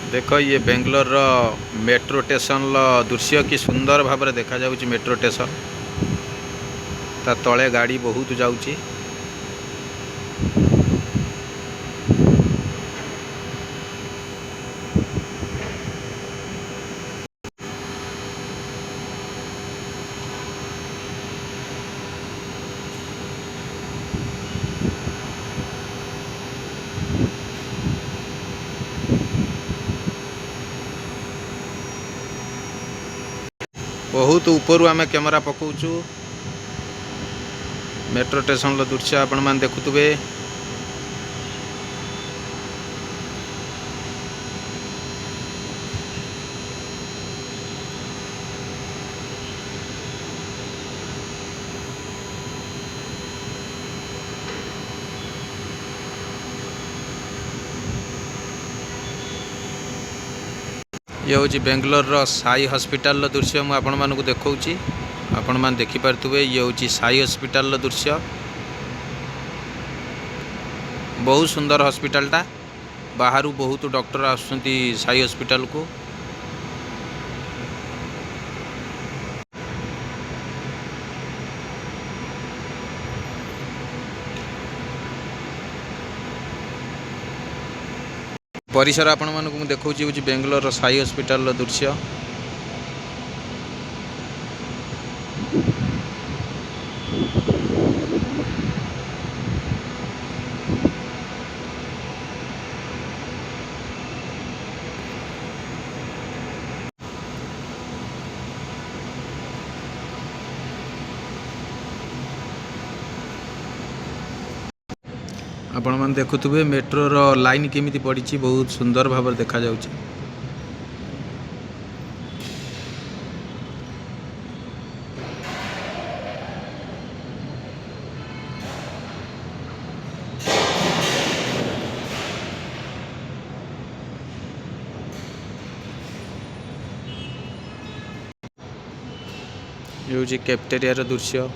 देख ये बेंगलोर रो metro station लो दृश्य कि सुंदर भाव देखा जाउची मेट्रो स्टेशन ता तले गाड़ी बहुत जाउची। बहुत ऊपर आम कैमेरा पकाउछु मेट्रो स्टेशन दृश्य आपण मैंने देखुवे। ये हूँ बेंगलोर रो साई हॉस्पिटल दृश्य मुझे आपण मानक देखौची। आपण मैंने देखिपे ये हूँ साई हॉस्पिटल दृश्य बहुत सुंदर हॉस्पिटलटा बाहर बहुत डॉक्टर आसुँच साई हॉस्पिटल को। परिसर आपण मानक देखौची हूँ बेंगलोर साई हॉस्पिटल दृश्य। आपण मैंने देखुवे मेट्रो रो लाइन केमिति पड़ी बहुत सुंदर भाव देखा जाउची। ये हूँ कैफेटेरिया रो दृश्य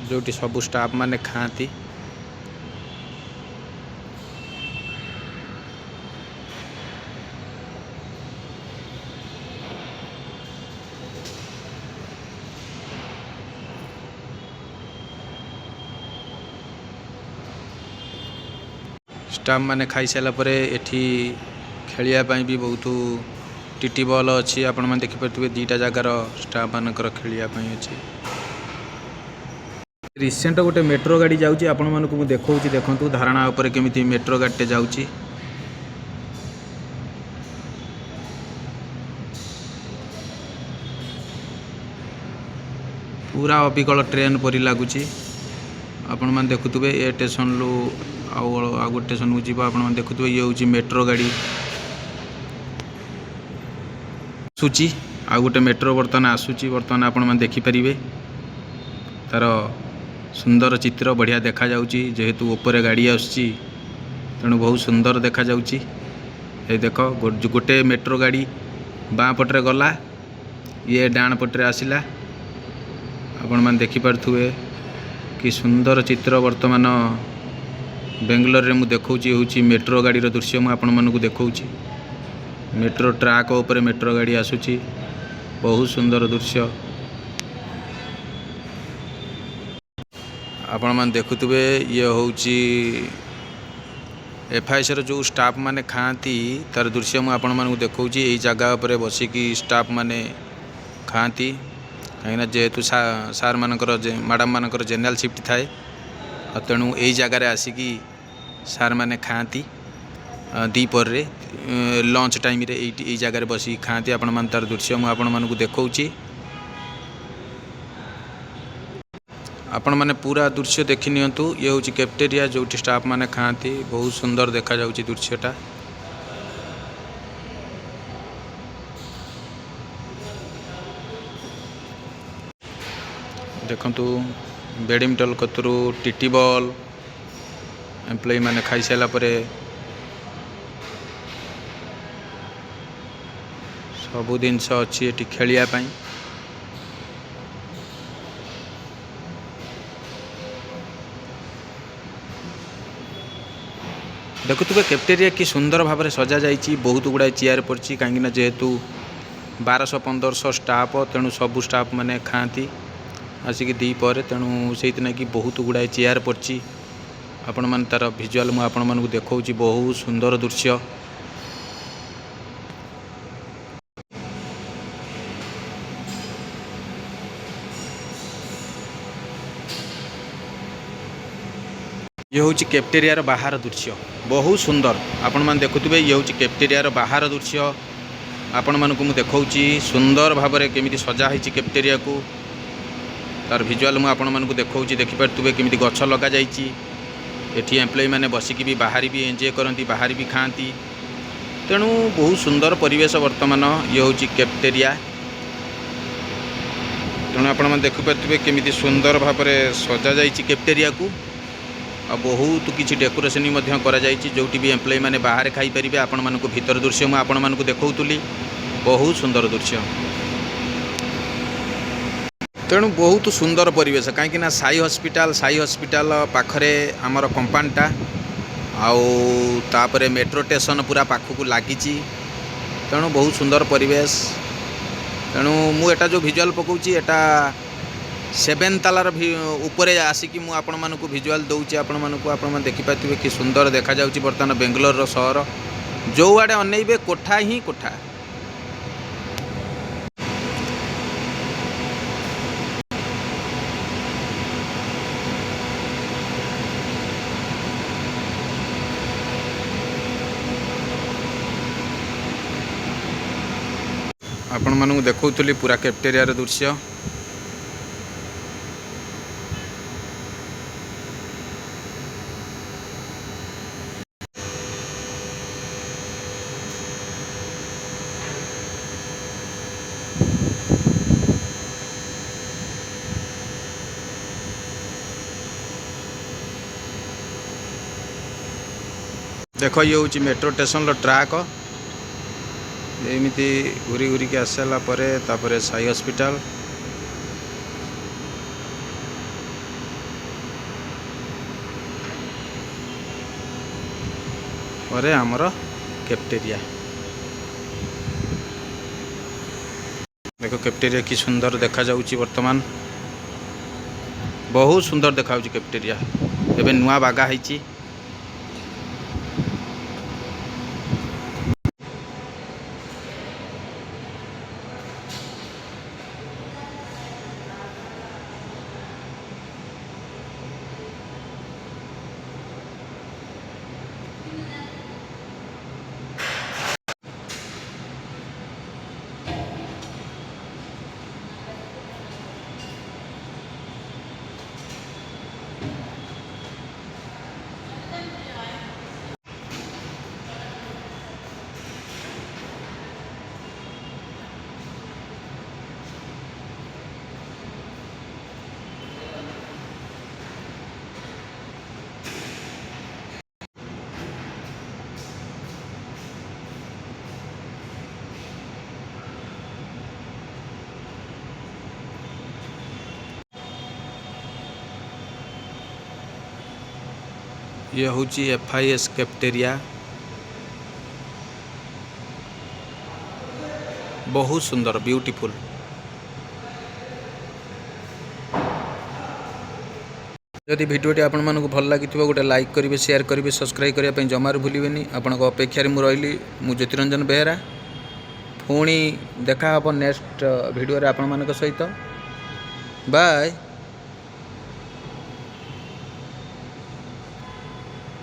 जोटी सबू स्टाफ माने खाती। स्टाफ माने खाई सारा पर एठी खेलिया भी बहुत टीटी बॉल अच्छी आपण मैंने देखिपे दीटा जगार स्टाफ मानकर खेलिया अच्छी। रिसेंट गोटे मेट्रो गाड़ी जाऊँगी आपण मानक देखौची देखंतु धारणा उपर केमिति मेट्रो गाड़ी जाऊँगी। पूरा अबिकल ट्रेन परी लगुच आपण मैंने देखुवे ए स्टेशन लु आउ गोटे स्टेशन को जीव आपण मैंने देखुवे ये हूँ मेट्रो गाड़ी आसूची आउ गोटे मेट्रो बर्तमान आसूची बर्तमान आपण मैंने देखिपारे तार सुंदर चित्र बढ़िया देखा जाउची जेहेतु ऊपर गाड़ी आसूची तेणु बहुत सुंदर देखा जाउची। ये देख गोटे मेट्रो गाड़ी बाँ पटरे गला ये डाण पटरे आसिला आपण मैंने देखिपारे कि सुंदर चित्र वर्तमान बेंगलोर रे मु देखौची होची मेट्रो गाड़ी रो दृश्य मु आपण मानकु देखौची। मेट्रो ट्रैक ऊपर मेट्रो गाड़ी आसूची बहुत सुंदर दृश्य आपण मैंने देखुवे। ये होची एफआईएस रो जो स्टाफ माने खाती तार दृश्य मु आपण मानकु देखौची। एई जगह पर बसिकी स्टाफ माने खाती कहीं जेहेतु सार मानकर मैडम मानकर जनरल शिफ्ट थाए तेणु यही जगार आसिकी सार माने खाती दीपर रे लंच टाइम रे यही जगार बसी खाती आपण मान तार दृश्य मु आपण मानकु देखौची। आपण माने पूरा दृश्य देखि नियंतु। ये हूँ कैफेटेरिया जो स्टाफ माने खाती बहुत सुंदर देखा जाउची दृश्यटा। देखंतु बैडमिंटन कतरू टीटी बॉल एम्प्लॉय माने खाई सारा पर सबू जिनस अच्छी ये खेलिया पाई। देखुवे कैफेटेरिया कि सुंदर भाव में सजा जाइए बहुत गुड़ाए चेयर पड़ी कहीं जेहेतु 1200-1500 स्टाफ तेणु सबू स्टाफ मैंने खाती आसिक दी पर तेणु से कि बहुत गुड़ाए चेयर पड़ी आपण मैंने तार भिजुआल मुझे आपण मानक देखा बहुत सुंदर दृश्य। ये हूँ कैफेटेरिया बाहर दृश्य बहुत सुंदर आपण मैंने देखुवे ये हूँ कैफेटेरिया बाहर दृश्य आपण मानक मुझे देखा सुंदर भाव में केमी सजाही कैफेटेरिया को तार भिजुआल मुझे आपण मानक देखा देखिपे केमी गछ लग जाठी एम्प्लॉय मैंने बसिकी भी बाहर भी एंजॉय करती बाहर भी खाती तेणु बहुत सुंदर परिवेश वर्तमान ये हूँ कैफेटेरिया तेणु आपण मैंने देखिपे केमी सुंदर भाव में सजा जा कैफेटेरिया को आ बहुत किसी डेकोरेशन जो भी एम्प्लॉय मैंने बाहर खाई पारे आपण मानक भीतर दृश्य मुझे आपण मानक देखौली बहुत सुंदर दृश्य तेणु बहुत सुंदर परिवेश कहीं साई हॉस्पिटल पाखरे आमर कंपानीटा आउे मेट्रो स्टेशन पूरा पाखक लगी तेणु बहुत सुंदर परिवेश तेणु मुझा जो भिजुआल पकाउची एटा 7 तालार भी ऊपर आसिकी मु आपण मानक भिजुआल दौची आपण मानक आपण देखिपारे कि सुंदर देखा जाउची बर्तमान बेंगलोर सहर जो आड़े अनेबे कोठा ही कोठा। आपण मानक देखौतली पूरा कैफेटेरिया दृश्य देख ये हूँ मेट्रो स्टेशन ट्रैक एमती घूरी घूरी के आसला तापर साई हॉस्पिटल पर आमर कैफेटेरिया देखो कैफेटेरिया कि सुंदर देखा जाउची वर्तमान बहुत सुंदर देखा कैफेटेरिया एबे नुआ बागा है। ये हूँ FIS कैफेटेरिया बहुत सुंदर ब्यूटीफुल। जदि भिडियोटी आपण मानक भल लगी गोटे लाइक करेंगे शेयर करेंगे सब्सक्राइब करने जमार भूलें आपण अपेक्षा मु रही मु ज्योतिरंजन बेहेरा पुणी देखा हम नेक्स्ट भिडियो आपण मान सहित बाय।